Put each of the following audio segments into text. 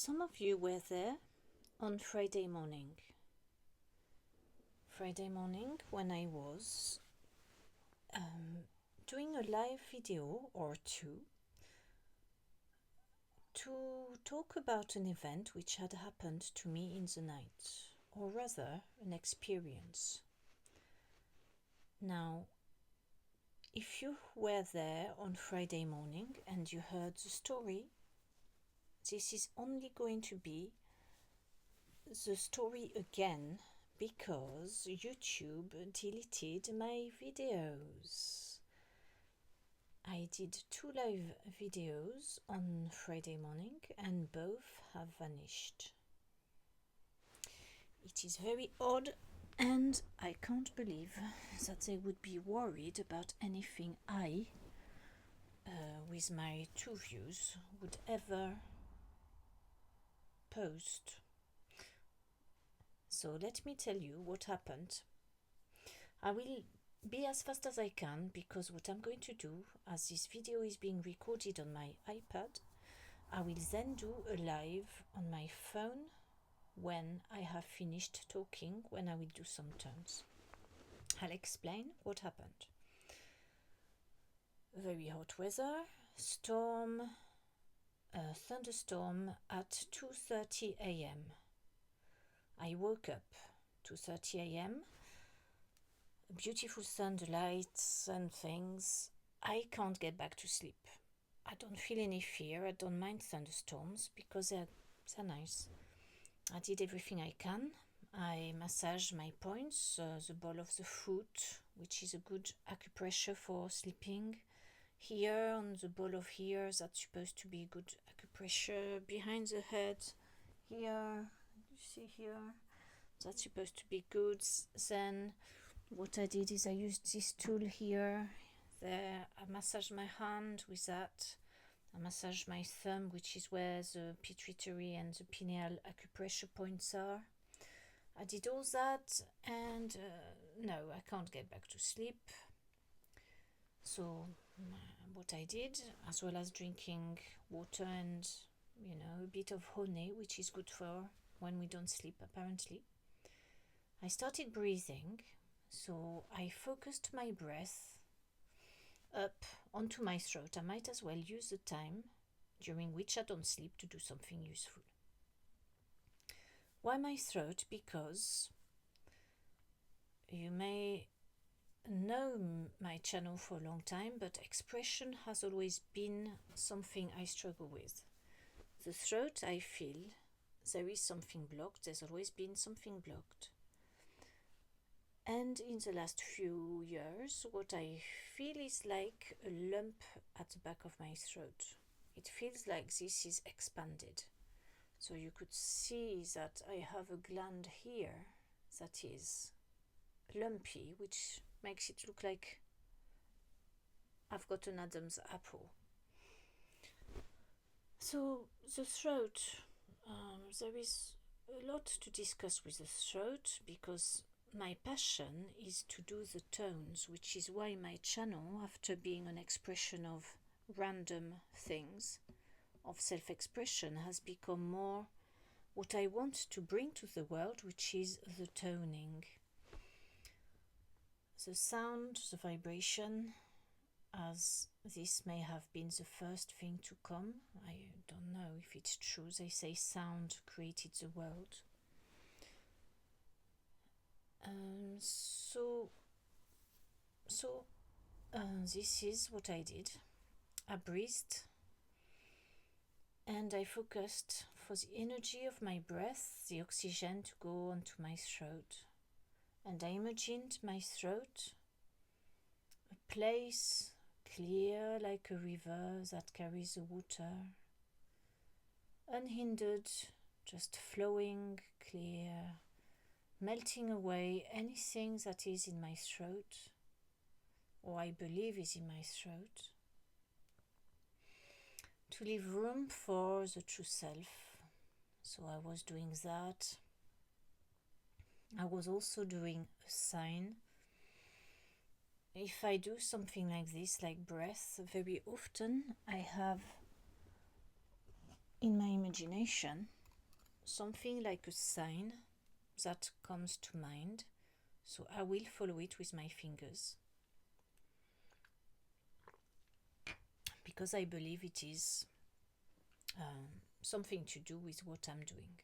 Some of you were there on Friday morning. Friday morning when I was doing a live video or two to talk about an event which had happened to me in the night, or rather an experience. Now, if you were there on Friday morning and you heard the story, this is only going to be the story again because YouTube deleted my videos. I did 2 live videos on Friday morning and both have vanished. It is very odd, and I can't believe that they would be worried about anything I, with my 2 views, would ever post. So let me tell you what happened. I will be as fast as I can because what I'm going to do, as this video is being recorded on my iPad, I will then do a live on my phone when I have finished talking, when I will do some turns. I'll explain what happened. Very hot weather, storm, thunderstorm at 2:30 a.m. I woke up 2:30 a.m. Beautiful sun, the lights and things. I can't get back to sleep. I don't feel any fear. I don't mind thunderstorms because they're nice. I did everything I can. I massaged my points, the ball of the foot, which is a good acupressure for sleeping. Here on the ball of ears, that's supposed to be good acupressure. Behind the head, here, you see here, that's supposed to be good. Then what I did is I used this tool here, there. I massaged my hand with that. I massaged my thumb, which is where the pituitary and the pineal acupressure points are. I did all that, and no, I can't get back to sleep. So what I did, as well as drinking water and a bit of honey, which is good for when we don't sleep apparently, I started breathing. So I focused my breath up onto my throat. I might as well use the time during which I don't sleep to do something useful. Why my throat? Because you may know my channel for a long time, but expression has always been something I struggle with. The throat, I feel there is something blocked. There's always been something blocked. And in the last few years, what I feel is like a lump at the back of my throat. It feels like this is expanded. So you could see that I have a gland here that is lumpy, which makes it look like I've got an Adam's apple. So the throat, there is a lot to discuss with the throat because my passion is to do the tones, which is why my channel, after being an expression of random things, of self-expression, has become more what I want to bring to the world, which is the toning. The sound, the vibration, as this may have been the first thing to come. I don't know if it's true. They say sound created the world. This is what I did. I breathed and I focused for the energy of my breath, the oxygen to go onto my throat. And I imagined my throat, a place clear like a river that carries the water, unhindered, just flowing, clear, melting away anything that is in my throat, or I believe is in my throat, to leave room for the true self. So I was doing that. I was also doing a sign. If I do something like this, like breath, very often I have in my imagination something like a sign that comes to mind, so I will follow it with my fingers because I believe it is something to do with what I'm doing.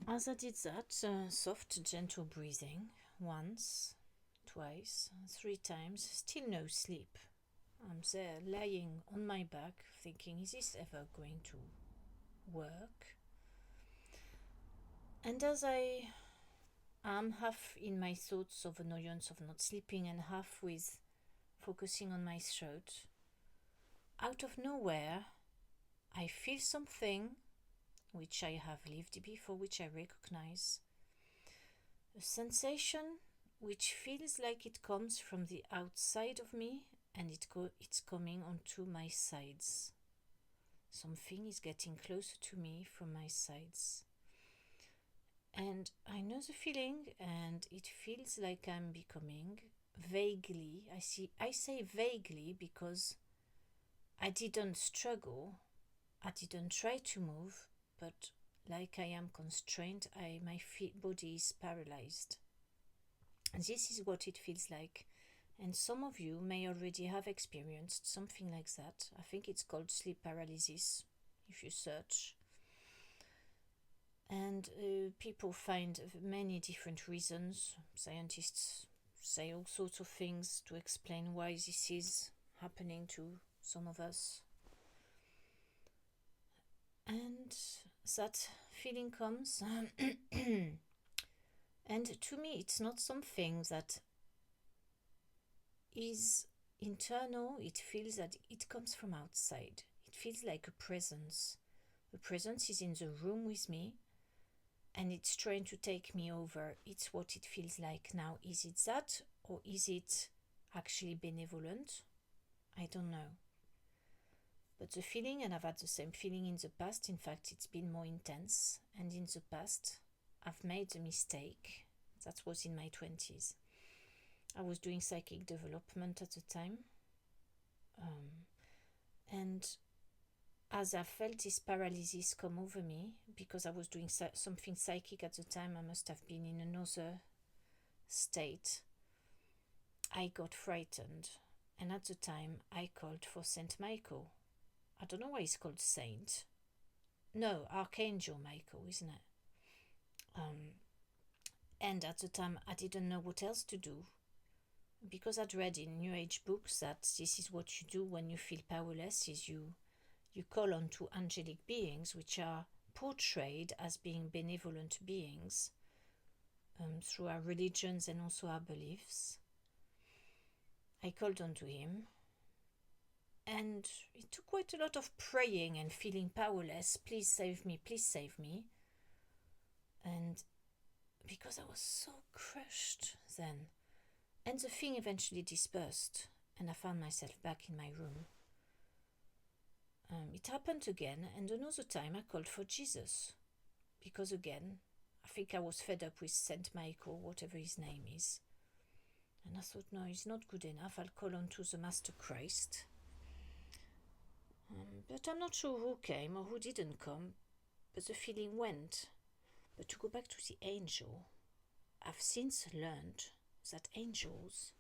As I did that, soft, gentle breathing, once, twice, 3 times, still no sleep. I'm there lying on my back thinking, is this ever going to work? And as I am half in my thoughts of annoyance of not sleeping and half with focusing on my throat, out of nowhere I feel something which I have lived before, which I recognize. A sensation which feels like it comes from the outside of me and it's coming onto my sides. Something is getting closer to me from my sides. And I know the feeling, and it feels like I'm becoming vaguely, I say vaguely because I didn't struggle, I didn't try to move, but like I am constrained, my body is paralyzed. And this is what it feels like. And some of you may already have experienced something like that. I think it's called sleep paralysis if you search. And people find many different reasons. Scientists say all sorts of things to explain why this is happening to some of us. And that feeling comes. And to me, it's not something that is internal. It feels that it comes from outside. It feels like a presence. The presence is in the room with me, and it's trying to take me over. It's what it feels like now. Is it that, or is it actually benevolent? I don't know. But the feeling, and I've had the same feeling in the past, in fact it's been more intense, and in the past I've made a mistake. That was in my 20s. I was doing psychic development at the time, and as I felt this paralysis come over me, because I was doing something psychic at the time, I must have been in another state, I got frightened, and at the time I called for Saint Michael. I don't know why it's called Saint. No, Archangel Michael, isn't it? And at the time I didn't know what else to do, because I'd read in New Age books that this is what you do when you feel powerless, is you call on to angelic beings, which are portrayed as being benevolent beings through our religions and also our beliefs. I called on to him, and it took quite a lot of praying and feeling powerless. Please save me, please save me. And because I was so crushed then. And the thing eventually dispersed, and I found myself back in my room. It happened again, and another time I called for Jesus. Because again, I think I was fed up with Saint Michael, whatever his name is. And I thought, no, it's not good enough. I'll call on to the Master Christ. But I'm not sure who came or who didn't come, but the feeling went. But to go back to the angel, I've since learned that angels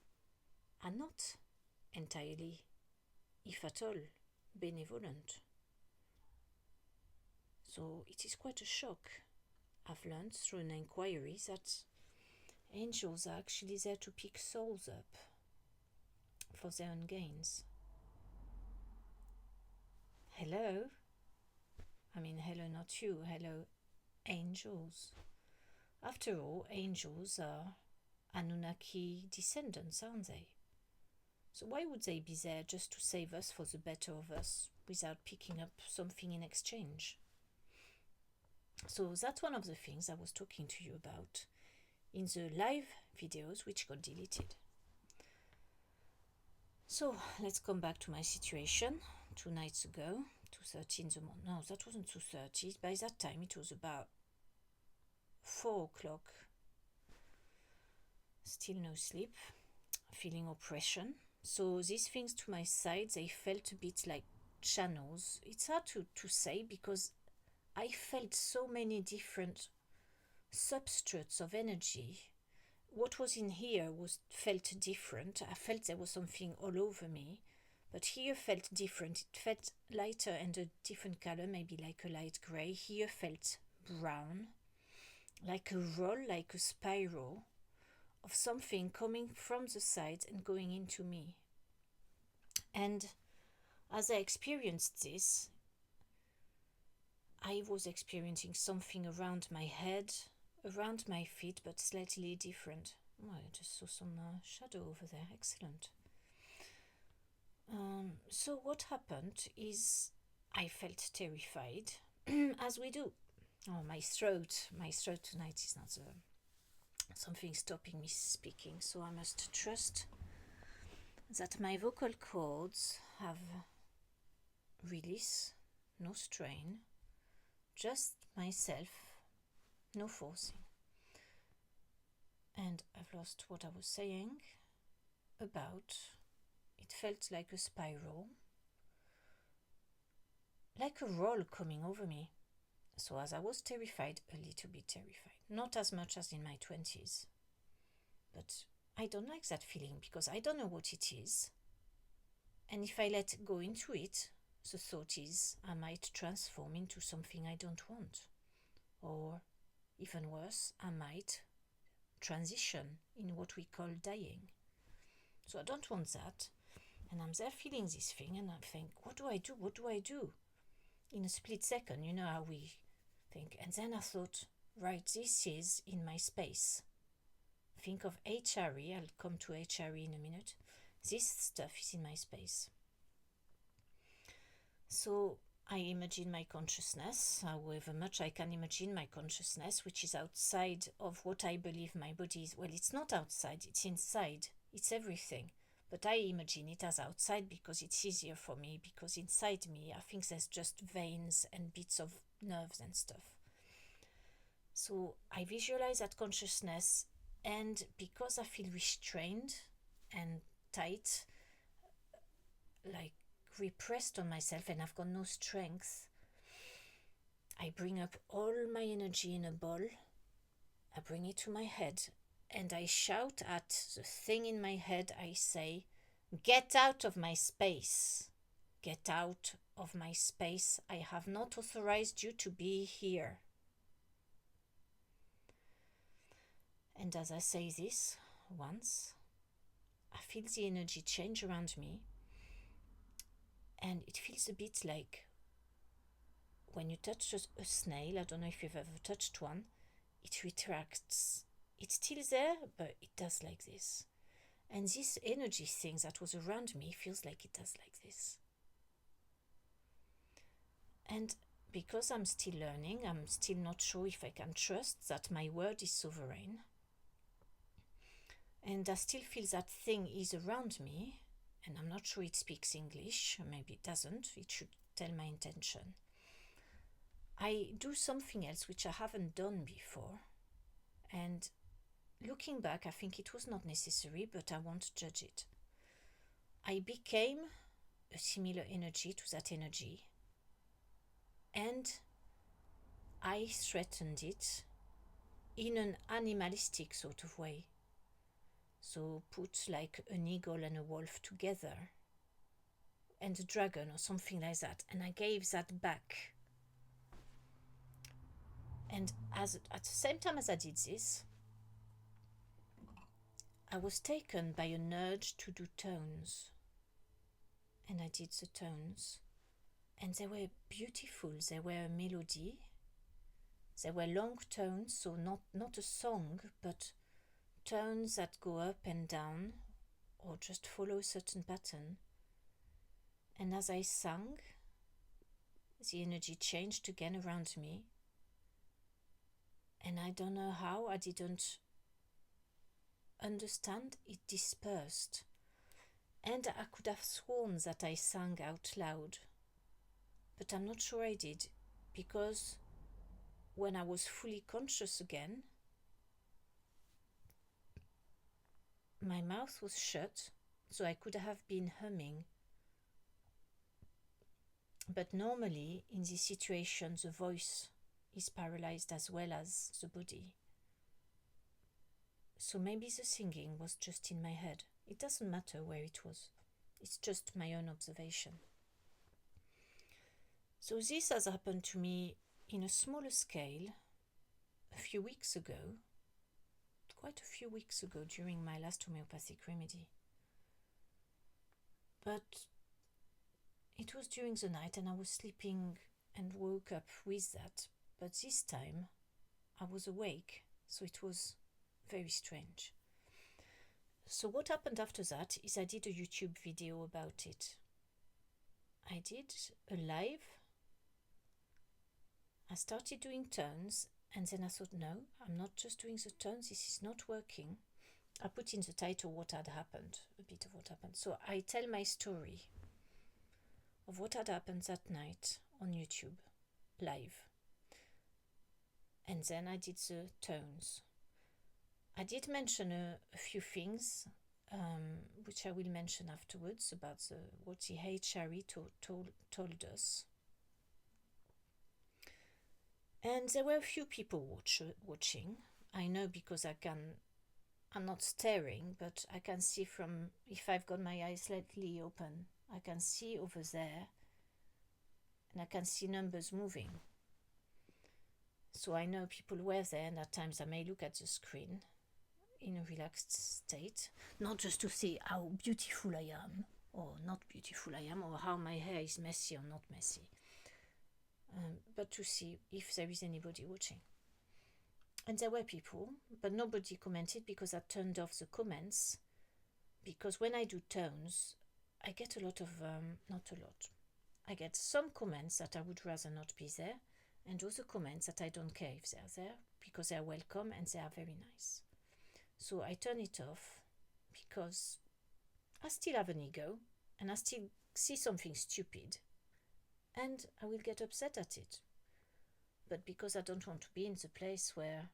are not entirely, if at all, benevolent. So it is quite a shock. I've learned through an inquiry that angels are actually there to pick souls up for their own gains. Hello? I mean, hello, not you. Hello, angels. After all, angels are Anunnaki descendants, aren't they? So why would they be there just to save us for the better of us without picking up something in exchange? So that's one of the things I was talking to you about in the live videos which got deleted. So let's come back to my situation 2 nights ago, 2:30 in the morning. No, that wasn't 2:30. By that time it was about 4 o'clock. Still no sleep, feeling oppression. So these things to my side, they felt a bit like channels. It's hard to say because I felt so many different substrates of energy. What was in here felt different. I felt there was something all over me, but here felt different. It felt lighter and a different color, maybe like a light gray. Here felt brown, like a roll, like a spiral of something coming from the sides and going into me. And as I experienced this, I was experiencing something around my head, around my feet, but slightly different. Oh, I just saw some shadow over there. Excellent. So what happened is I felt terrified, as we do. Oh, my throat tonight is not something stopping me speaking, so I must trust that my vocal cords have release, no strain, just myself, no forcing. And I've lost what I was saying about. It felt like a spiral, like a roll coming over me. So as I was terrified, a little bit terrified, not as much as in my 20s, but I don't like that feeling because I don't know what it is. And if I let go into it, the thought is I might transform into something I don't want. Or even worse, I might transition in what we call dying. So I don't want that. And I'm there feeling this thing and I think, what do I do? What do I do? In a split second, you know how we think. And then I thought, right, this is in my space. Think of HRE, I'll come to HRE in a minute. This stuff is in my space. So I imagine my consciousness, however much I can imagine my consciousness, which is outside of what I believe my body is. Well, it's not outside, it's inside, it's everything. But I imagine it as outside because it's easier for me, because inside me I think there's just veins and bits of nerves and stuff. So I visualize that consciousness, and because I feel restrained and tight, like repressed on myself, and I've got no strength, I bring up all my energy in a ball, I bring it to my head, and I shout at the thing in my head. I say, get out of my space. Get out of my space. I have not authorized you to be here. And as I say this once, I feel the energy change around me, and it feels a bit like when you touch a snail. I don't know if you've ever touched one. It retracts. It's still there, but it does like this. And this energy thing that was around me feels like it does like this. And because I'm still learning, I'm still not sure if I can trust that my word is sovereign. And I still feel that thing is around me, and I'm not sure it speaks English, maybe it doesn't, it should tell my intention. I do something else which I haven't done before, and looking back, I think it was not necessary, but I won't judge it. I became a similar energy to that energy, and I threatened it in an animalistic sort of way. So put like an eagle and a wolf together, and a dragon or something like that, and I gave that back. And at the same time as I did this, I was taken by an urge to do tones. And I did the tones. And they were beautiful. They were a melody. They were long tones, so not a song, but tones that go up and down or just follow a certain pattern. And as I sang, the energy changed again around me. And I don't know how, I didn't understand, it dispersed. And I could have sworn that I sang out loud, but I'm not sure I did, because when I was fully conscious again, my mouth was shut, so I could have been humming. But normally in this situation the voice is paralyzed as well as the body. So maybe the singing was just in my head. It doesn't matter where it was. It's just my own observation. So this has happened to me in a smaller scale a few weeks ago, quite a few weeks ago during my last homeopathic remedy. But it was during the night and I was sleeping and woke up with that. But this time I was awake, so it was very strange. So what happened after that is I did a YouTube video about it. I did a live. I started doing tones and then I thought, no, I'm not just doing the tones, this is not working. I put in the title what had happened, a bit of what happened. So I tell my story of what had happened that night on YouTube, live. And then I did the tones. I did mention a few things, which I will mention afterwards, about what the HRE told us. And there were a few people watching. I know because I'm not staring, but I can see from, if I've got my eyes slightly open, I can see over there and I can see numbers moving. So I know people were there, and at times I may look at the screen in a relaxed state, not just to see how beautiful I am or not beautiful I am, or how my hair is messy or not messy, but to see if there is anybody watching. And there were people, but nobody commented because I turned off the comments, because when I do tones I get a lot of, not a lot, I get some comments that I would rather not be there, and other comments that I don't care if they're there, because they're welcome and they are very nice. So I turn it off because I still have an ego and I still see something stupid and I will get upset at it. But because I don't want to be in the place where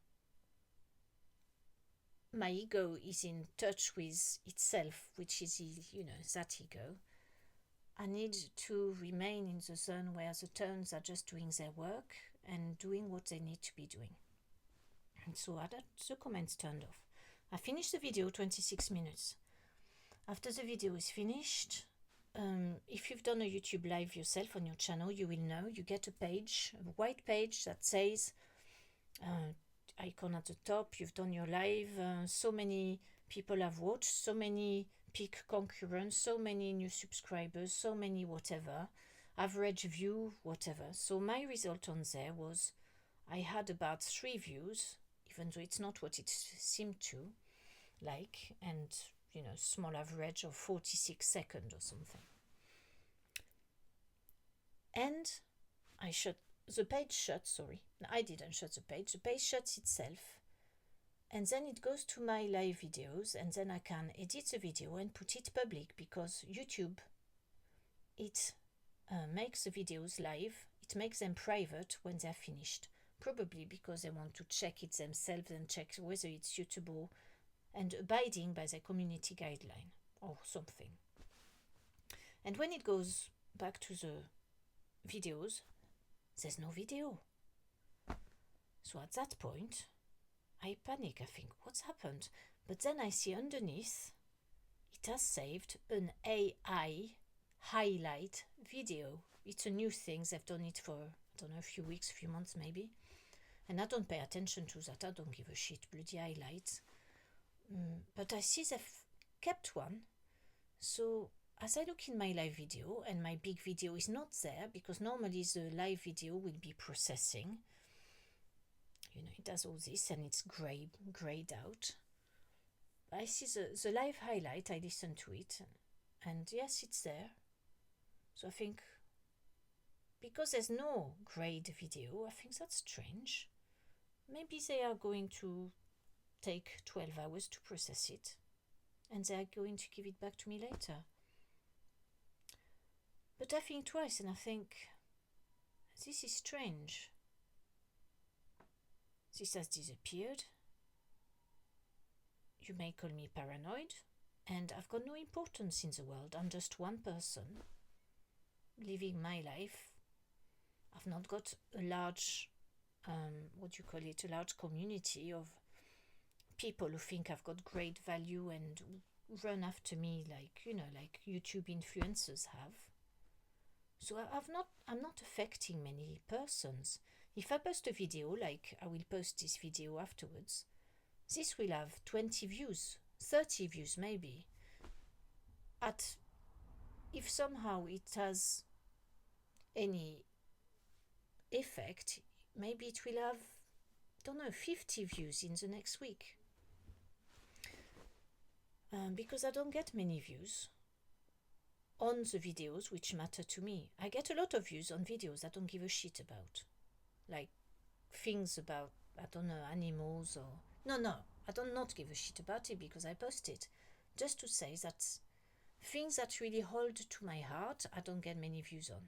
my ego is in touch with itself, which is, that ego, I need to remain in the zone where the tones are just doing their work and doing what they need to be doing. And so I had the comments turned off. I finished the video, 26 minutes. After the video is finished, if you've done a YouTube live yourself on your channel, you will know you get a page, a white page that says, icon at the top, you've done your live, so many people have watched, so many peak concurrents, so many new subscribers, so many whatever, average view, whatever. So my result on there was I had about 3 views, even though it's not what it seemed to like, and small average of 46 seconds or something. And the page shut, sorry. I didn't shut the page shuts itself. And then it goes to my live videos, and then I can edit the video and put it public, because YouTube, it makes the videos live, it makes them private when they're finished. Probably because they want to check it themselves and check whether it's suitable and abiding by the community guideline or something. And when it goes back to the videos, there's no video. So at that point, I panic. I think, what's happened? But then I see underneath, it has saved an AI highlight video. It's a new thing. They've done it for, I don't know, a few weeks, a few months maybe. And I don't pay attention to that. I don't give a shit, bloody highlights. But I see they've kept one. So as I look in my live video, and my big video is not there, because normally the live video will be processing. It does all this and it's grayed out. I see the live highlight, I listen to it, and yes, it's there. So I think, because there's no grayed video, I think that's strange. Maybe they are going to take 12 hours to process it, and they are going to give it back to me later. But I think twice and I think, this is strange. This has disappeared. You may call me paranoid, and I've got no importance in the world. I'm just one person. living my life. I've not got a large, what do you call it, a large community of people who think I've got great value and run after me like, like YouTube influencers have. So I'm not affecting many persons. If I post a video, like I will post this video afterwards, this will have 20 views, 30 views maybe. If somehow it has any effect, maybe it will have, don't know, 50 views in the next week. Because I don't get many views on the videos which matter to me. I get a lot of views on videos I don't give a shit about. Like things about, I don't know, animals or... No, I don't not give a shit about it because I post it. Just to say that things that really hold to my heart, I don't get many views on.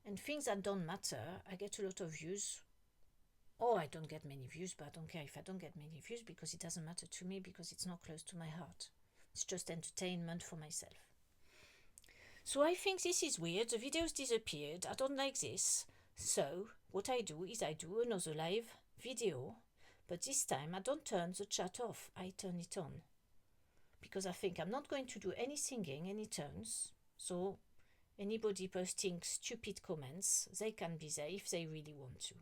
And things that don't matter, I get a lot of views. Or I don't get many views, but I don't care if I don't get many views because it doesn't matter to me because it's not close to my heart. It's just entertainment for myself. So I think this is weird. The videos disappeared. I don't like this. So what I do is I do another live video, but this time I don't turn the chat off. I turn it on. Because I think I'm not going to do any singing, any turns. So anybody posting stupid comments, they can be there if they really want to.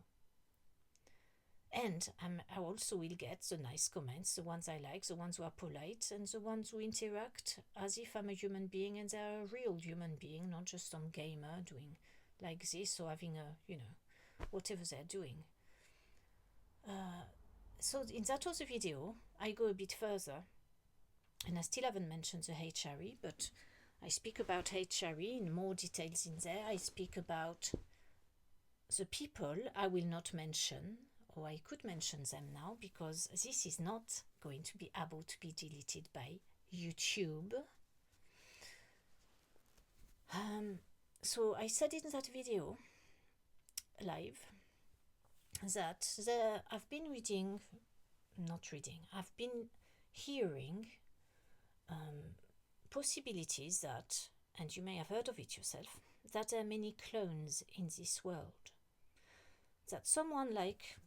And I also will get the nice comments, the ones I like, the ones who are polite, and the ones who interact as if I'm a human being and they're a real human being, not just some gamer doing like this or having a, whatever they're doing. So in that other video, I go a bit further, and I still haven't mentioned the HRE, but I speak about HRE in more details in there. I speak about the people I will not mention, or I could mention them now because this is not going to be able to be deleted by YouTube. So I said in that video live that I've been hearing possibilities that, and you may have heard of it yourself, that there are many clones in this world. That someone like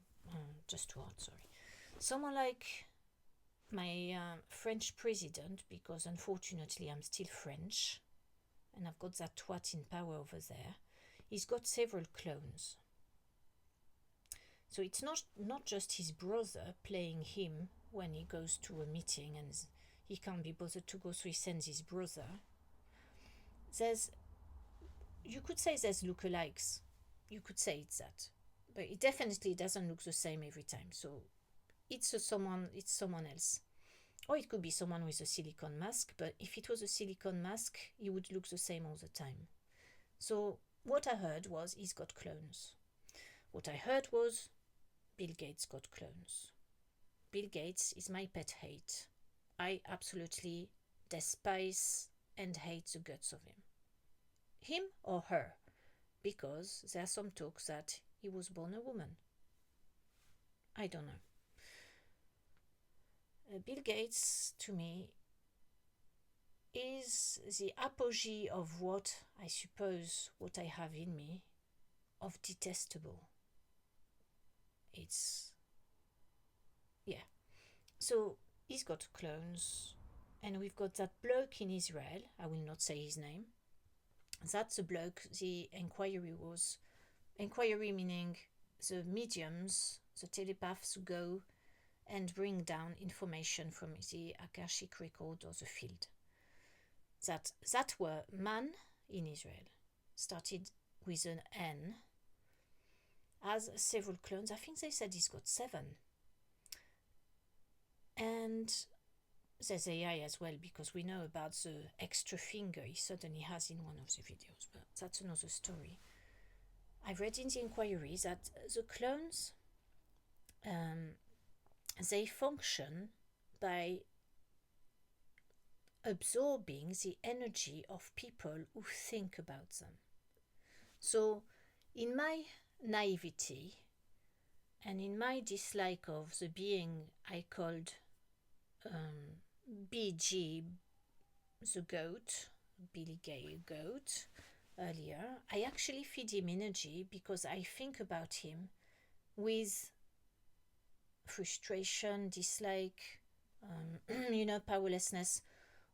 my French president, because unfortunately I'm still French and I've got that twat in power over there, he's got several clones. So it's not just his brother playing him when he goes to a meeting and he can't be bothered to go, so he sends his brother. You could say there's lookalikes. You could say it's that. But it definitely doesn't look the same every time. So it's someone else. Or it could be someone with a silicone mask, but if it was a silicone mask, he would look the same all the time. So what I heard was he's got clones. What I heard was Bill Gates got clones. Bill Gates is my pet hate. I absolutely despise and hate the guts of him. Him or her, because there are some talks that he was born a woman. I don't know. Bill Gates, to me, is the apogee of what I have in me of detestable. So he's got clones, and we've got that bloke in Israel, I will not say his name. That's the bloke the inquiry meaning the mediums, the telepaths who go and bring down information from the Akashic record or the field. That were man in Israel, started with an N, has several clones. I think they said he's got 7. And there's AI as well, because we know about the extra finger he suddenly has in one of the videos, but that's another story. I read in the inquiry that the clones, they function by absorbing the energy of people who think about them. So in my naivety and in my dislike of the being I called BG, the goat, Billy Gay goat, earlier, I actually feed him energy because I think about him with frustration, dislike, powerlessness,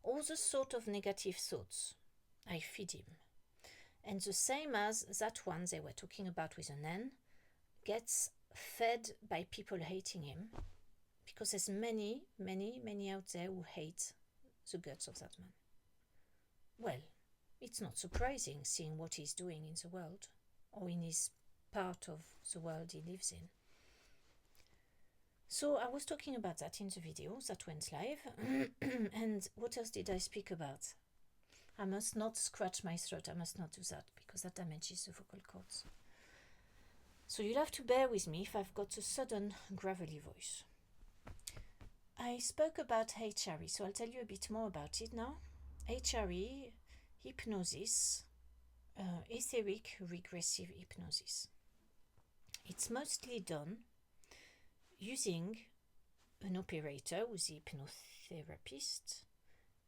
all the sort of negative thoughts. I feed him. And the same as that one they were talking about with an N gets fed by people hating him, because there's many, many, many out there who hate the guts of that man. Well, it's not surprising seeing what he's doing in the world, or in his part of the world he lives in. So I was talking about that in the video that went live. And what else did I speak about? I must not scratch my throat, I must not do that, because that damages the vocal cords. So you'll have to bear with me if I've got a sudden gravelly voice. I spoke about HRE, so I'll tell you a bit more about it now. HRE, hypnosis, etheric regressive hypnosis. It's mostly done using an operator who's the hypnotherapist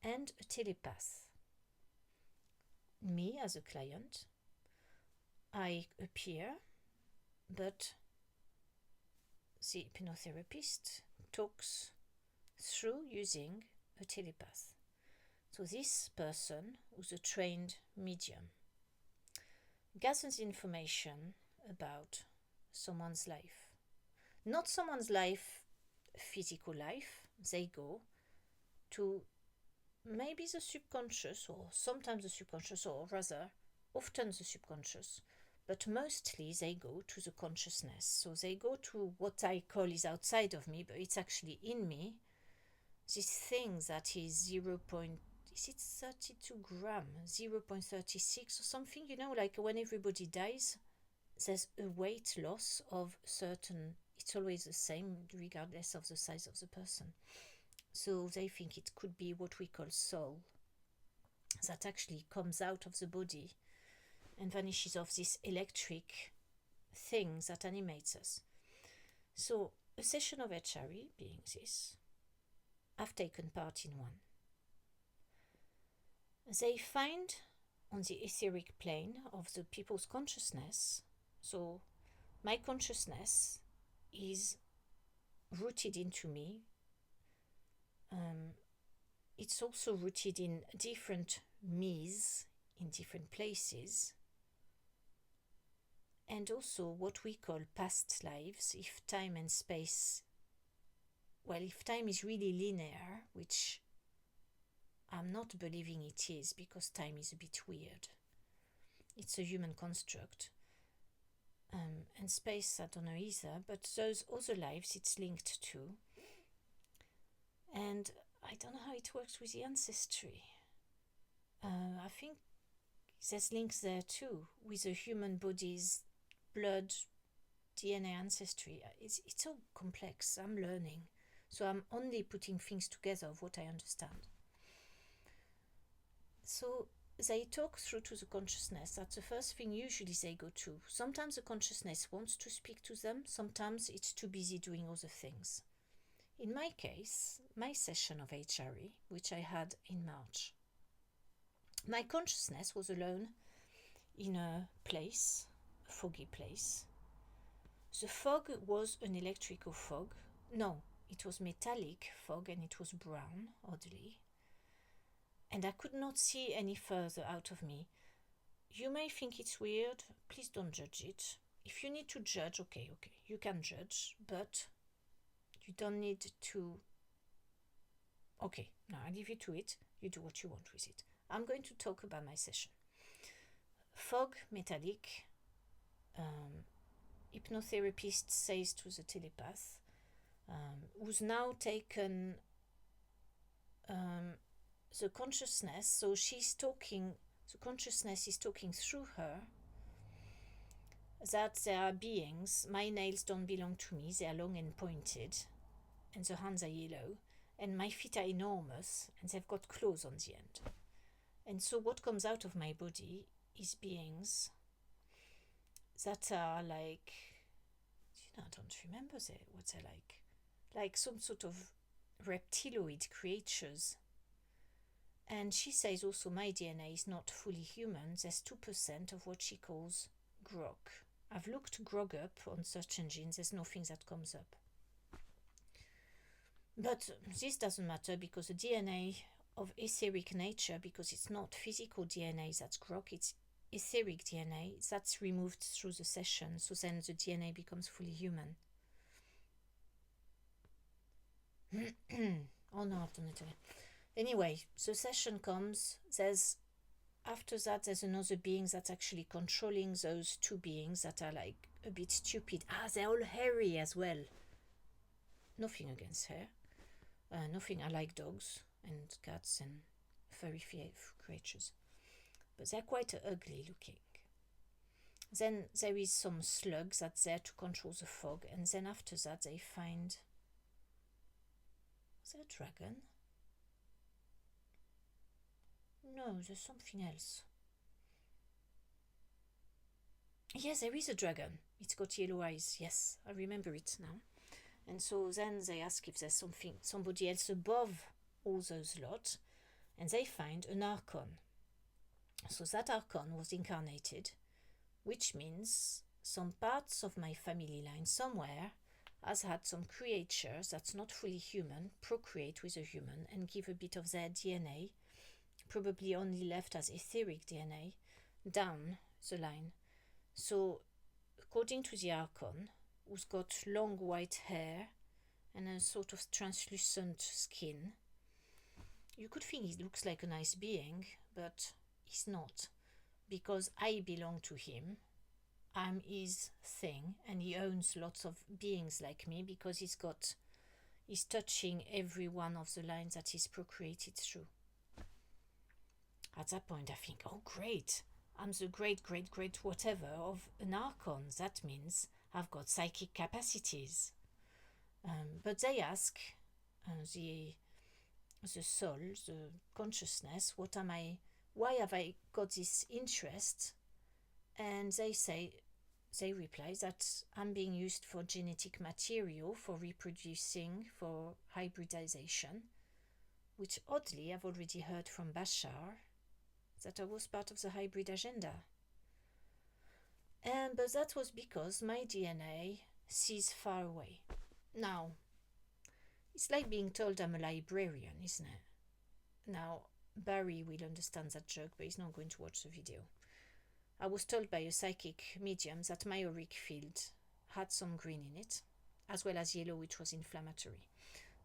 and a telepath. Me as a client, I appear, but the hypnotherapist talks through using a telepath. So this person, who's a trained medium, gathers information about someone's life. Not someone's life, physical life. They go to maybe the subconscious, or sometimes the subconscious, or rather often the subconscious, but mostly they go to the consciousness. So they go to what I call is outside of me, but it's actually in me, this thing that is 32 gram, 0.36 or something, like when everybody dies, there's a weight loss of certain, it's always the same regardless of the size of the person. So they think it could be what we call soul, that actually comes out of the body and vanishes off, this electric thing that animates us. So a session of HRE being this, I've taken part in one. They find on the etheric plane of the people's consciousness, so my consciousness is rooted into me. It's also rooted in different me's in different places, and also what we call past lives, if time and space, if time is really linear, which I'm not believing it is, because time is a bit weird. It's a human construct. And space, I don't know either, but those other lives it's linked to. And I don't know how it works with the ancestry. I think there's links there too, with the human body's blood, DNA ancestry. It's so complex, I'm learning. So I'm only putting things together of what I understand. So they talk through to the consciousness. That's the first thing usually they go to. Sometimes the consciousness wants to speak to them. Sometimes it's too busy doing other things. In my case, my session of HRE, which I had in March, my consciousness was alone in a place, a foggy place. The fog was an electrical fog. No, it was metallic fog, and it was brown, oddly. And I could not see any further out of me. You may think it's weird, please don't judge it. If you need to judge, okay, you can judge, but you don't need to. Okay, now I leave you to it, you do what you want with it. I'm going to talk about my session. Fog, metallic, hypnotherapist says to the telepath, who's now taken the consciousness, so she's talking, the consciousness is talking through her, that there are beings, my nails don't belong to me, they are long and pointed, and the hands are yellow, and my feet are enormous, and they've got claws on the end. And so what comes out of my body is beings that are like, I don't remember what they're like some sort of reptiloid creatures. And she says also my DNA is not fully human. There's 2% of what she calls grog. I've looked grog up on search engines, there's nothing that comes up. But this doesn't matter because the DNA of etheric nature, because it's not physical DNA that's grog, it's etheric DNA that's removed through the session, so then the DNA becomes fully human. Oh no, I've done it again. Anyway, the session comes, after that there's another being that's actually controlling those two beings that are like a bit stupid. They're all hairy as well. Nothing against hair. Nothing, I like dogs and cats and furry creatures. But they're quite ugly looking. Then there is some slug that's there to control the fog, and then after that they find... Is there a dragon? No, there's something else. Yes, there is a dragon. It's got yellow eyes. Yes, I remember it now. And so then they ask if there's somebody else above all those lot, and they find an archon. So that archon was incarnated, which means some parts of my family line somewhere has had some creature that's not fully human procreate with a human and give a bit of their DNA, probably only left as etheric DNA, down the line. So according to the archon, who's got long white hair and a sort of translucent skin, you could think he looks like a nice being, but he's not, because I belong to him. I'm his thing, and he owns lots of beings like me because he's touching every one of the lines that he's procreated through. At that point I think, oh great, I'm the great whatever of an archon. That means I've got psychic capacities. But they ask the soul, the consciousness, why have I got this interest? And they reply that I'm being used for genetic material, for reproducing, for hybridization, which oddly I've already heard from Bashar, that I was part of the hybrid agenda. But that was because my DNA sees far away. Now, it's like being told I'm a librarian, isn't it? Now, Barry will understand that joke, but he's not going to watch the video. I was told by a psychic medium that my auric field had some green in it, as well as yellow, which was inflammatory.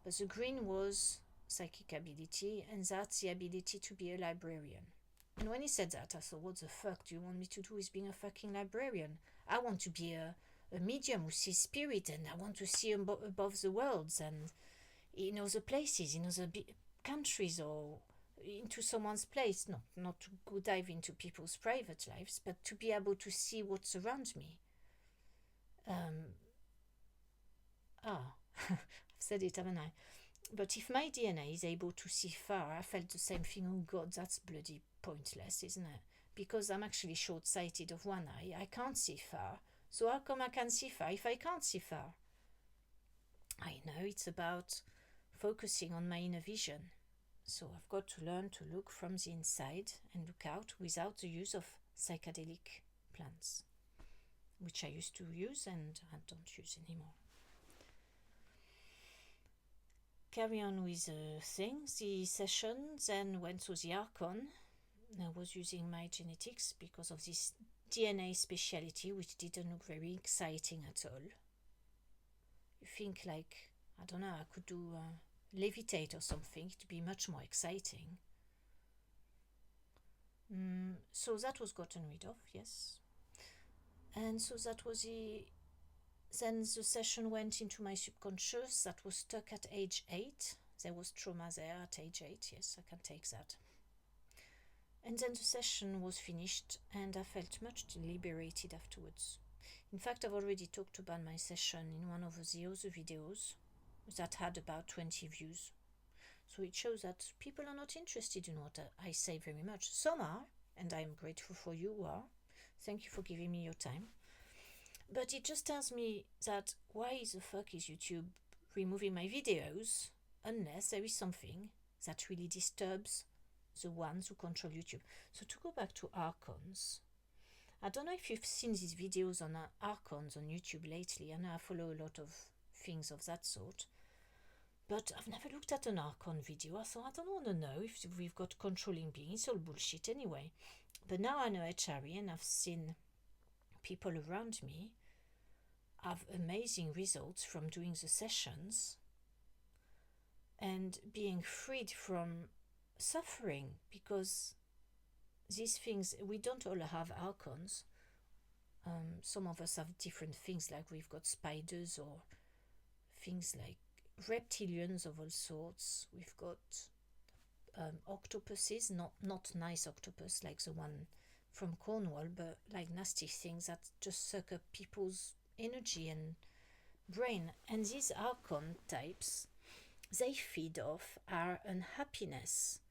But the green was psychic ability, and that's the ability to be a librarian. And when he said that, I thought, what the fuck do you want me to do with being a fucking librarian? I want to be a medium who sees spirit, and I want to see above the worlds and in other places, in other countries, or into someone's place. Not to go dive into people's private lives, but to be able to see what's around me. I've said it, haven't I? But if my DNA is able to see far, I felt the same thing. Oh God, that's bloody pointless, isn't it? Because I'm actually short-sighted of one eye. I can't see far. So how come I can see far if I can't see far? I know it's about focusing on my inner vision. So I've got to learn to look from the inside and look out without the use of psychedelic plants, which I used to use and I don't use anymore. Carry on with the the session then went to the archon. I was using my genetics because of this DNA speciality, which didn't look very exciting at all. You think like, I don't know, I could do levitate or something to be much more exciting. So that was gotten rid of, yes. And so that was then the session went into my subconscious that was stuck at age 8. There was trauma there at age 8, yes, I can take that. And then the session was finished and I felt much liberated afterwards. In fact, I've already talked about my session in one of the other videos that had about 20 views. So it shows that people are not interested in what I say very much. Some are, and I am grateful for you who are. Thank you for giving me your time. But it just tells me that why the fuck is YouTube removing my videos unless there is something that really disturbs the ones who control YouTube. So to go back to archons, I don't know if you've seen these videos on archons on YouTube lately, and I follow a lot of things of that sort. But I've never looked at an archon video, so I don't want to know if we've got controlling beings. It's all bullshit anyway. But now I know HRE, and I've seen people around me have amazing results from doing the sessions and being freed from suffering, because these things, we don't all have archons. Some of us have different things, like we've got spiders or things like reptilians of all sorts. We've got octopuses, not nice octopus like the one from Cornwall, but like nasty things that just suck up people's energy and brain. And these archon types, they feed off our unhappiness.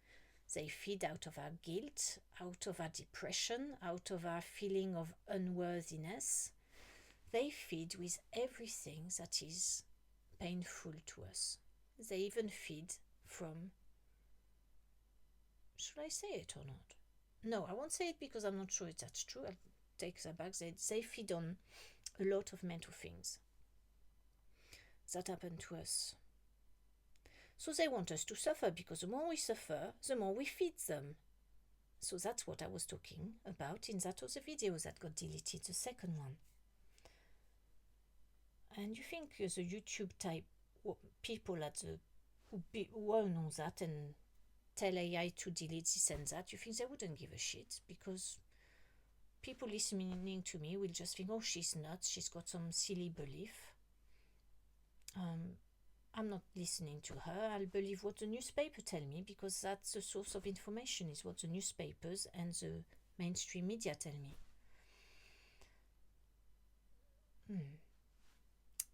They feed out of our guilt, out of our depression, out of our feeling of unworthiness. They feed with everything that is painful to us. They even feed from, should I say it or not? No, I won't say it because I'm not sure if that's true. I'll take that back. They feed on a lot of mental things that happen to us. So they want us to suffer, because the more we suffer, the more we feed them. So that's what I was talking about in that other video that got deleted, the second one. And you think the YouTube type people at the who all know that and tell AI to delete this and that, you think they wouldn't give a shit, because people listening to me will just think, oh, she's nuts, she's got some silly belief. I'm not listening to her. I'll believe what the newspaper tell me, because that's the source of information, is what the newspapers and the mainstream media tell me.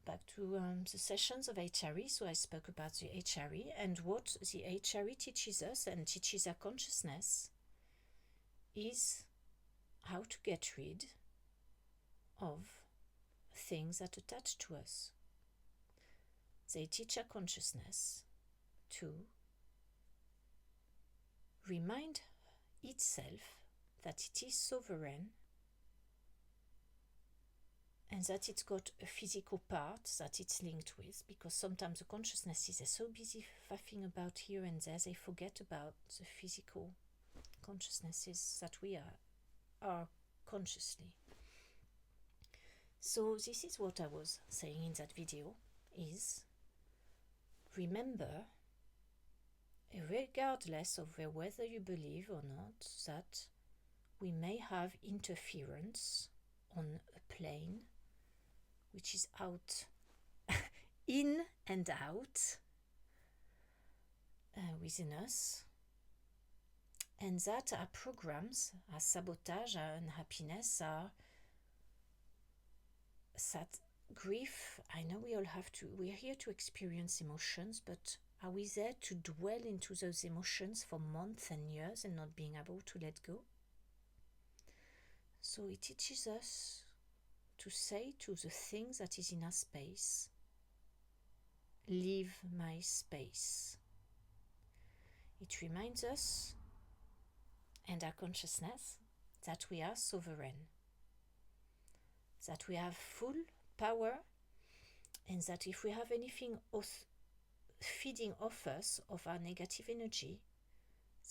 Back to the sessions of HRE. So I spoke about the HRE and what the HRE teaches us and teaches our consciousness is how to get rid of things that attach to us. They teach our consciousness to remind itself that it is sovereign and that it's got a physical part that it's linked with, because sometimes the consciousnesses are so busy faffing about here and there, they forget about the physical consciousnesses that we are consciously. So this is what I was saying in that video, is remember, regardless of whether you believe or not, that we may have interference on a plane which is out, in and out within us, and that our programs, our sabotage, our unhappiness, our sad grief. I know we all have to, we're here to experience emotions, but are we there to dwell into those emotions for months and years and not being able to let go? So it teaches us to say to the thing that is in our space, leave my space. It reminds us and our consciousness that we are sovereign, that we have full power, and that if we have anything feeding off us of our negative energy,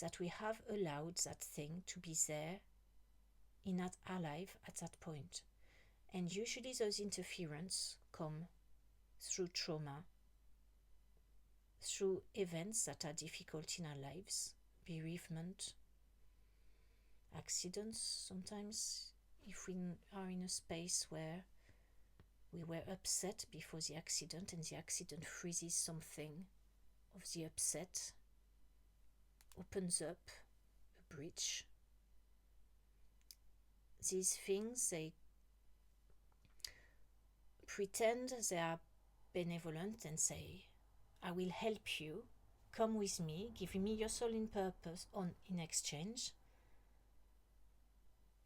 that we have allowed that thing to be there in our life at that point. And usually those interferences come through trauma, through events that are difficult in our lives, bereavement, accidents. Sometimes if we are in a space where we were upset before the accident and the accident freezes something of the upset, opens up a breach. These things, they pretend they are benevolent and say, I will help you, come with me, give me your soul in purpose in exchange,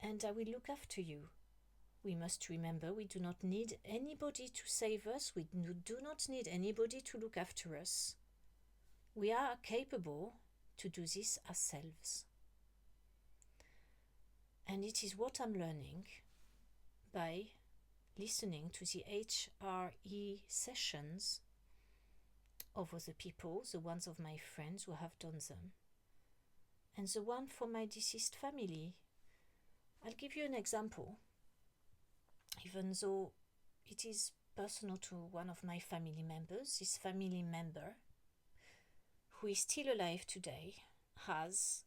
and I will look after you. We must remember we do not need anybody to save us, we do not need anybody to look after us. We are capable to do this ourselves. And it is what I'm learning by listening to the HRE sessions of other people, the ones of my friends who have done them, and the one for my deceased family. I'll give you an example, even though it is personal to one of my family members. This family member, who is still alive today, has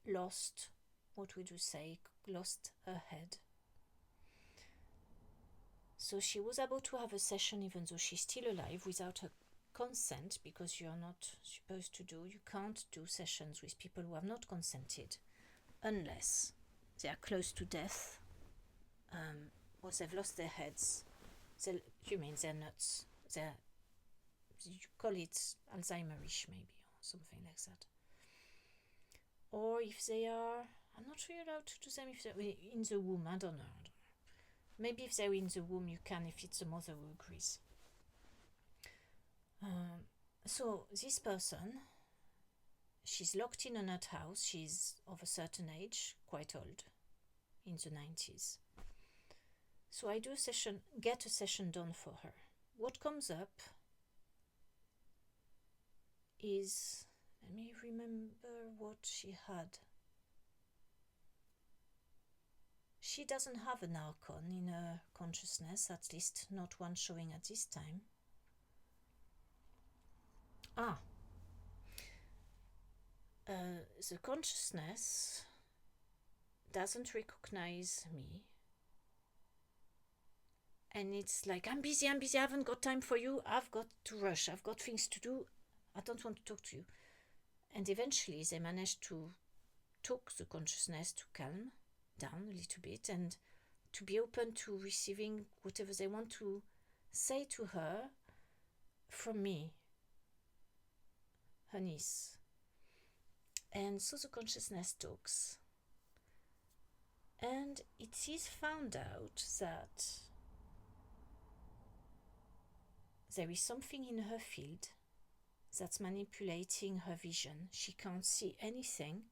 lost, what would you say, lost her head. So she was able to have a session even though she's still alive without her consent, because you're not supposed to do, you can't do sessions with people who have not consented unless they are close to death, or they've lost their heads. You mean they're nuts. You call it Alzheimerish maybe, or something like that. Or if they are, I'm not really allowed to do them if they're in the womb, I don't know. Maybe if they're in the womb you can, if it's the mother who agrees. So this person, she's locked in a nut house. She's of a certain age, quite old, in the 90s. So I do a session, get a session done for her. What comes up is, let me remember what she had. She doesn't have an archon in her consciousness, at least not one showing at this time. The consciousness doesn't recognize me. And it's like, I'm busy, I haven't got time for you, I've got to rush, I've got things to do, I don't want to talk to you. And eventually they manage to talk the consciousness to calm down a little bit and to be open to receiving whatever they want to say to her from me, her niece. And so the consciousness talks. And it is found out that there is something in her field that's manipulating her vision. She can't see anything.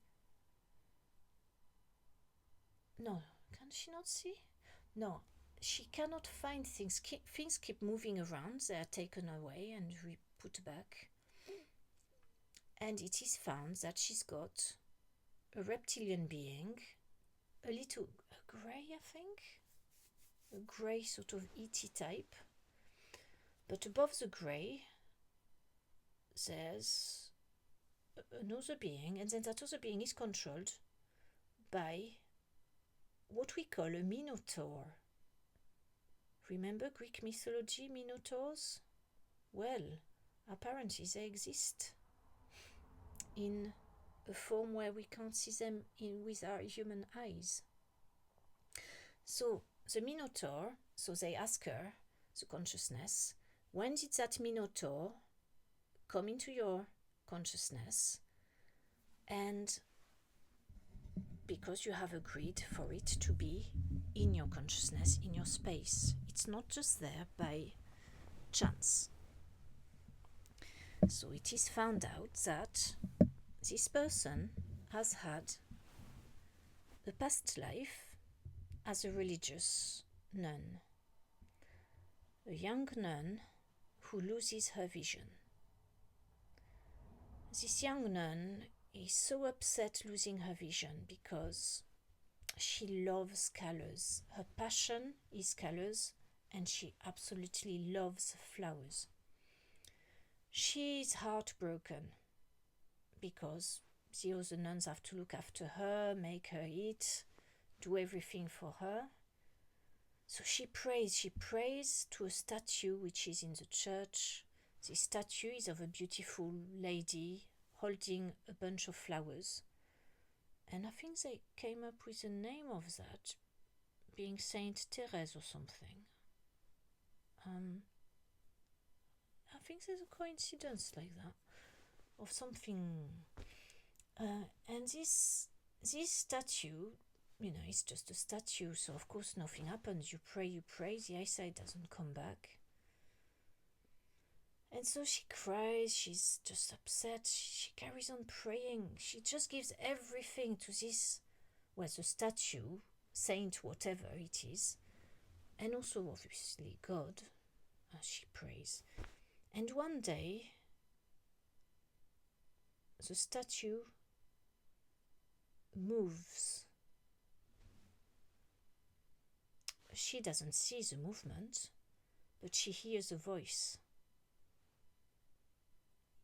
No, can she not see? No, she cannot find things. Things keep moving around. They are taken away and put back. And it is found that she's got a reptilian being, a grey, I think, a grey sort of E.T. type. But above the grey, there's another being, and then that other being is controlled by what we call a minotaur. Remember Greek mythology, minotaurs? Well, apparently they exist in a form where we can't see them with our human eyes. So the minotaur, so they ask her, the consciousness, when did that minotaur come into your consciousness? And because you have agreed for it to be in your consciousness, in your space. It's not just there by chance. So it is found out that this person has had a past life as a religious nun, a young nun who loses her vision. This young nun is so upset losing her vision because she loves colors. Her passion is colors, and she absolutely loves flowers. She is heartbroken because the other nuns have to look after her, make her eat, do everything for her. So she prays to a statue which is in the church. This statue is of a beautiful lady holding a bunch of flowers. And I think they came up with the name of that, being Saint Therese or something. I think there's a coincidence like that, of something. And this statue, it's just a statue, so of course nothing happens. You pray, the eyesight doesn't come back. And so she cries, she's just upset, she carries on praying, she just gives everything to this, well, the statue, saint, whatever it is, and also obviously God, as she prays. And one day, the statue moves. She doesn't see the movement, but she hears a voice.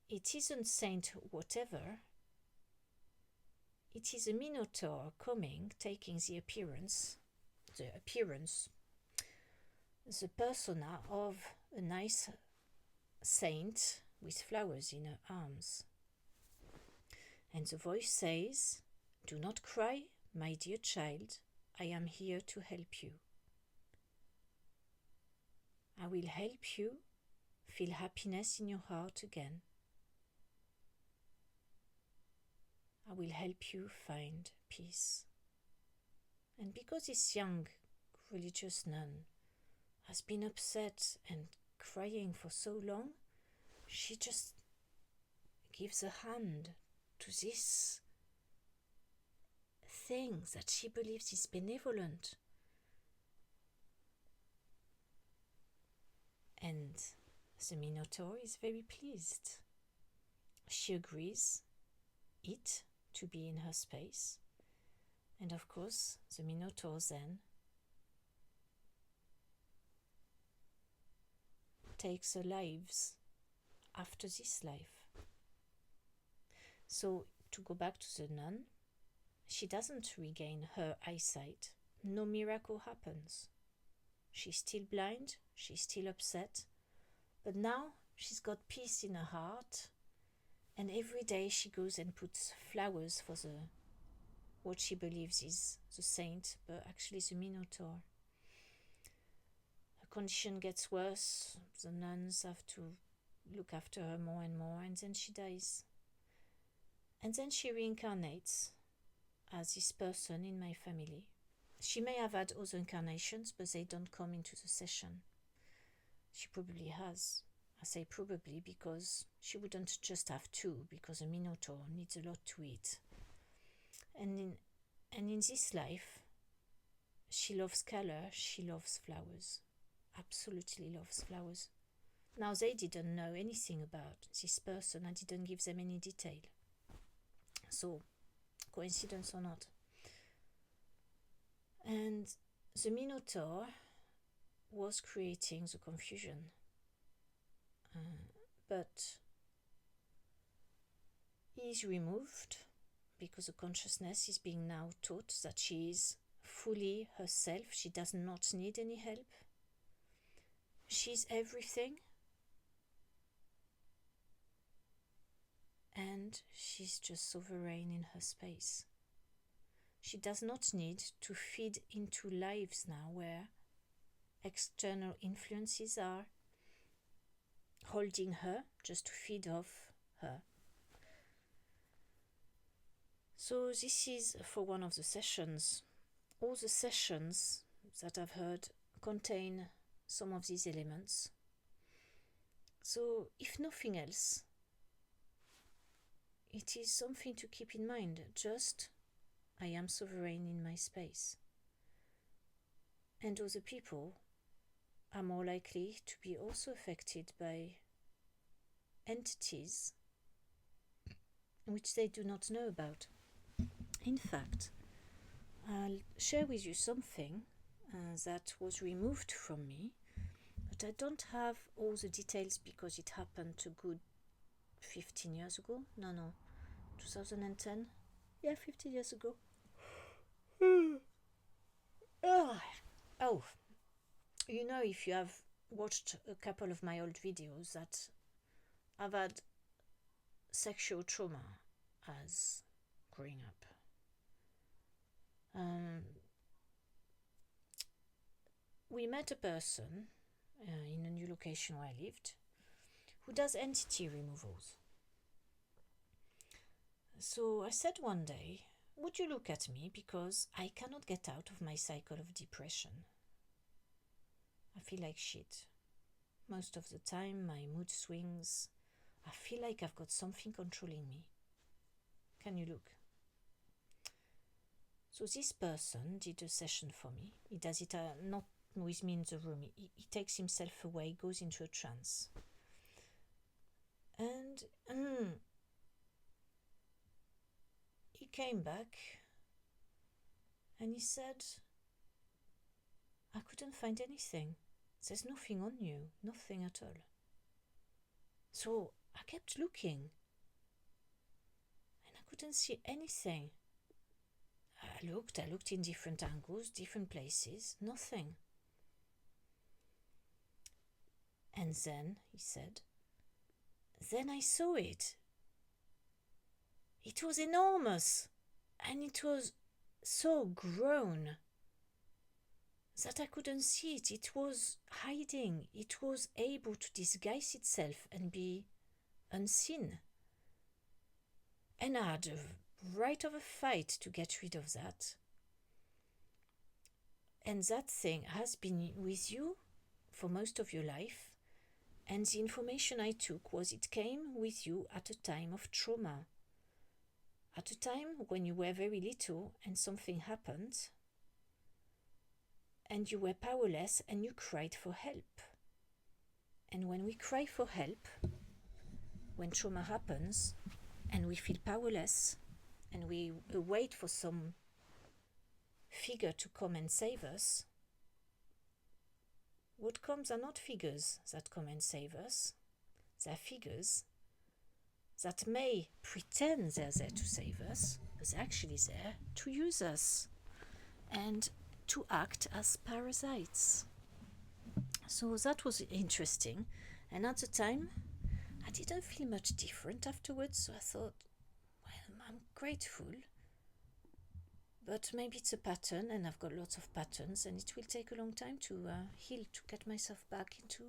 It isn't Saint whatever. It is a Minotaur coming, taking the persona of a nice saint with flowers in her arms. And the voice says, "Do not cry, my dear child, I am here to help you. I will help you feel happiness in your heart again. I will help you find peace." And because this young religious nun has been upset and crying for so long, she just gives a hand to this thing that she believes is benevolent. And the Minotaur is very pleased. She agrees it to be in her space. And of course, the Minotaur then takes her lives after this life. So, to go back to the nun, she doesn't regain her eyesight. No miracle happens. She's still blind, she's still upset, but now she's got peace in her heart, and every day she goes and puts flowers for what she believes is the saint, but actually the Minotaur. Her condition gets worse, the nuns have to look after her more and more, and then she dies. And then she reincarnates as this person in my family. She may have had other incarnations, but they don't come into the session. She probably has. I say probably because she wouldn't just have two, because a Minotaur needs a lot to eat. And in this life, she loves color, she loves flowers. Absolutely loves flowers. Now, they didn't know anything about this person. I didn't give them any detail. So, coincidence or not. And the Minotaur was creating the confusion. But he is removed because the consciousness is being now taught that she is fully herself. She does not need any help. She's everything. And she's just sovereign in her space. She does not need to feed into lives now where external influences are holding her just to feed off her. So this is for one of the sessions. All the sessions that I've heard contain some of these elements. So if nothing else, it is something to keep in mind. Just, I am sovereign in my space. And other people are more likely to be also affected by entities which they do not know about. In fact, I'll share with you something that was removed from me, but I don't have all the details because it happened a good 15 years ago. No, 2010. Yeah, 15 years ago. Oh, you know, if you have watched a couple of my old videos, that I've had sexual trauma as growing up. We met a person in a new location where I lived who does entity removals. So I said one day, would you look at me because I cannot get out of my cycle of depression. I feel like shit. most of the time, my mood swings. I feel like I've got something controlling me. Can you look? So this person did a session for me. He does it not with me in the room. He takes himself away, goes into a trance. And he came back and he said, I couldn't find anything. There's nothing on you, nothing at all. So I kept looking and I couldn't see anything. I looked in different angles, different places, nothing. And then, he said, then I saw it. It was enormous, and it was so grown that I couldn't see it. It was hiding. It was able to disguise itself and be unseen. And I had a right of a fight to get rid of that. And that thing has been with you for most of your life. And the information I took was it came with you at a time of trauma. At a time when you were very little and something happened, and you were powerless and you cried for help. And when we cry for help, when trauma happens and we feel powerless and we wait for some figure to come and save us, what comes are not figures that come and save us. They're figures that may pretend they're there to save us, but they're actually there to use us and to act as parasites. So that was interesting. And at the time, I didn't feel much different afterwards. So I thought, well, I'm grateful. But maybe it's a pattern, and I've got lots of patterns, and it will take a long time to heal, to get myself back into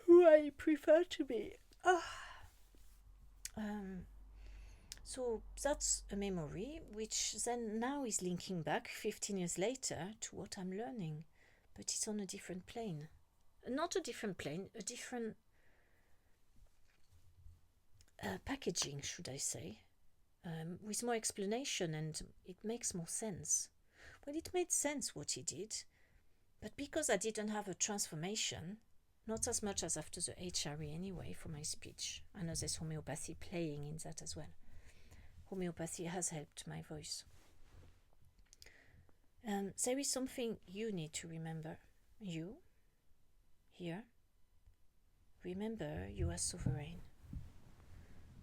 who I prefer to be. So that's a memory, which then now is linking back 15 years later to what I'm learning, but it's on a different plane. Not a different plane, a different packaging, should I say. With more explanation, and it makes more sense. Well, it made sense what he did, but because I didn't have a transformation, not as much as after the HRE anyway for my speech. I know there's homeopathy playing in that as well. Homeopathy has helped my voice. There is something you need to remember. You, here, remember you are sovereign.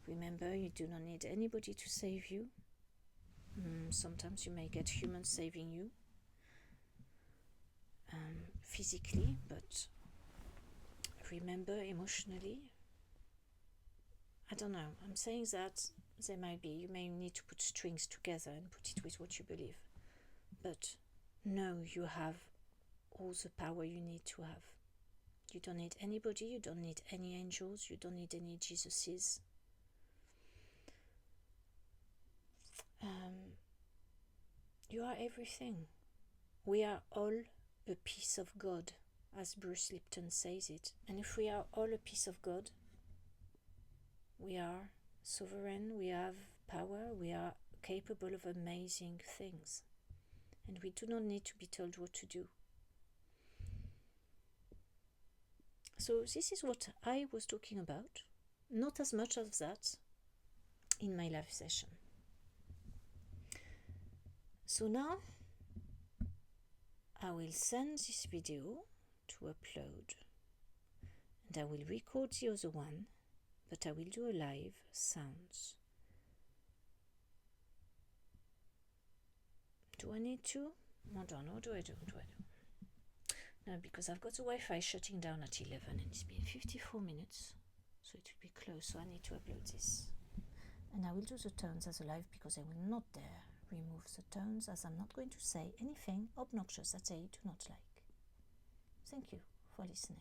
Remember, you do not need anybody to save you. Sometimes you may get humans saving you physically, but remember emotionally. I don't know. I'm saying that you may need to put strings together and put it with what you believe. But no, you have all the power you need to have. You don't need anybody, you don't need any angels, you don't need any Jesuses. You are everything. We are all a piece of God, as Bruce Lipton says it. And if we are all a piece of God, we are sovereign, we have power, we are capable of amazing things. And we do not need to be told what to do. So this is what I was talking about. Not as much of that in my live session. So now I will send this video to upload, and I will record the other one, but I will do a live sounds. Do I need to? I don't know. Do I do? No, because I've got the Wi-Fi shutting down at 11 and it's been 54 minutes, so it will be close, so I need to upload this. And I will do the tones as a live because I will not dare remove the tones, as I'm not going to say anything obnoxious that I do not like. Thank you for listening.